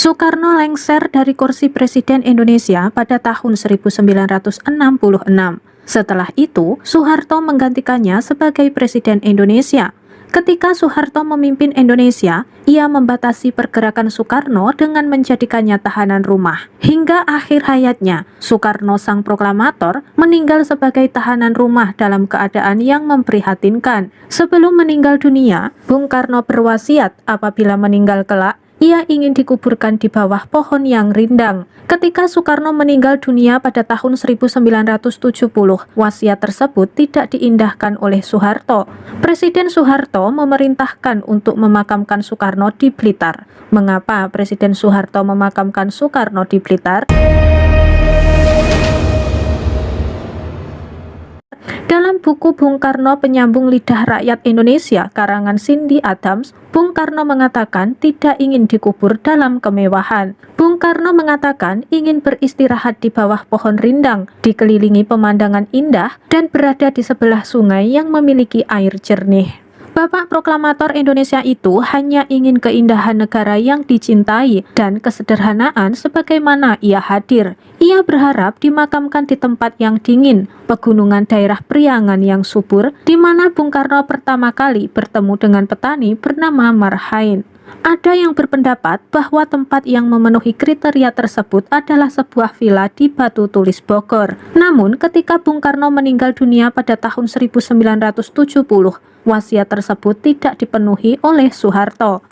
Soekarno lengser dari kursi Presiden Indonesia pada tahun 1966. Setelah itu, Soeharto menggantikannya sebagai Presiden Indonesia. Ketika Soeharto memimpin Indonesia, ia membatasi pergerakan Soekarno dengan menjadikannya tahanan rumah. Hingga akhir hayatnya, Soekarno sang proklamator meninggal sebagai tahanan rumah dalam keadaan yang memprihatinkan. Sebelum meninggal dunia, Bung Karno berwasiat apabila meninggal kelak, ia ingin dikuburkan di bawah pohon yang rindang. Ketika Soekarno meninggal dunia pada tahun 1970, wasiat tersebut tidak diindahkan oleh Soeharto. Presiden Soeharto memerintahkan untuk memakamkan Soekarno di Blitar. Mengapa Presiden Soeharto memakamkan Soekarno di Blitar? Dalam buku Bung Karno Penyambung Lidah Rakyat Indonesia karangan Cindy Adams, Bung Karno mengatakan tidak ingin dikubur dalam kemewahan. Bung Karno mengatakan ingin beristirahat di bawah pohon rindang, dikelilingi pemandangan indah, dan berada di sebelah sungai yang memiliki air jernih. Bapak proklamator Indonesia itu hanya ingin keindahan negara yang dicintai dan kesederhanaan sebagaimana ia hadir. Ia berharap dimakamkan di tempat yang dingin, pegunungan daerah Priangan yang subur, di mana Bung Karno pertama kali bertemu dengan petani bernama Marhain. Ada yang berpendapat bahwa tempat yang memenuhi kriteria tersebut adalah sebuah villa di Batu Tulis Bogor. Namun ketika Bung Karno meninggal dunia pada tahun 1970, wasiat tersebut tidak dipenuhi oleh Soeharto.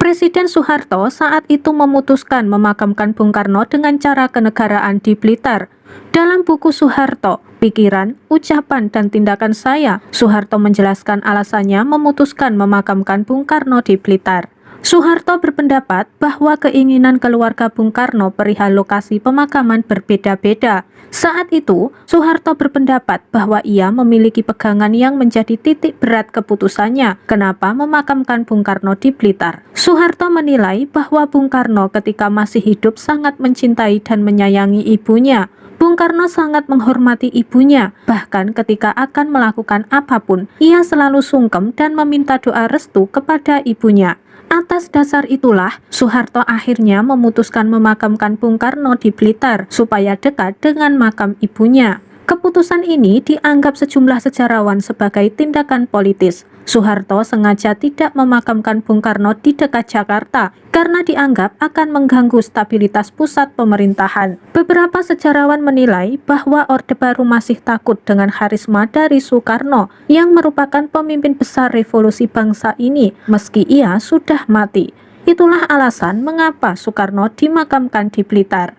Presiden Soeharto saat itu memutuskan memakamkan Bung Karno dengan cara kenegaraan di Blitar. Dalam buku Soeharto, Pikiran, Ucapan, dan Tindakan Saya, Soeharto menjelaskan alasannya memutuskan memakamkan Bung Karno di Blitar. Soeharto berpendapat bahwa keinginan keluarga Bung Karno perihal lokasi pemakaman berbeda-beda. Saat itu, Soeharto berpendapat bahwa ia memiliki pegangan yang menjadi titik berat keputusannya kenapa memakamkan Bung Karno di Blitar. Soeharto menilai bahwa Bung Karno ketika masih hidup sangat mencintai dan menyayangi ibunya. Bung Karno sangat menghormati ibunya, bahkan ketika akan melakukan apapun, ia selalu sungkem dan meminta doa restu kepada ibunya. Atas dasar itulah, Soeharto akhirnya memutuskan memakamkan Bung Karno di Blitar supaya dekat dengan makam ibunya. Keputusan ini dianggap sejumlah sejarawan sebagai tindakan politis. Soeharto sengaja tidak memakamkan Bung Karno di dekat Jakarta karena dianggap akan mengganggu stabilitas pusat pemerintahan. Beberapa sejarawan menilai bahwa Orde Baru masih takut dengan karisma dari Soekarno yang merupakan pemimpin besar revolusi bangsa ini meski ia sudah mati. Itulah alasan mengapa Soekarno dimakamkan di Blitar.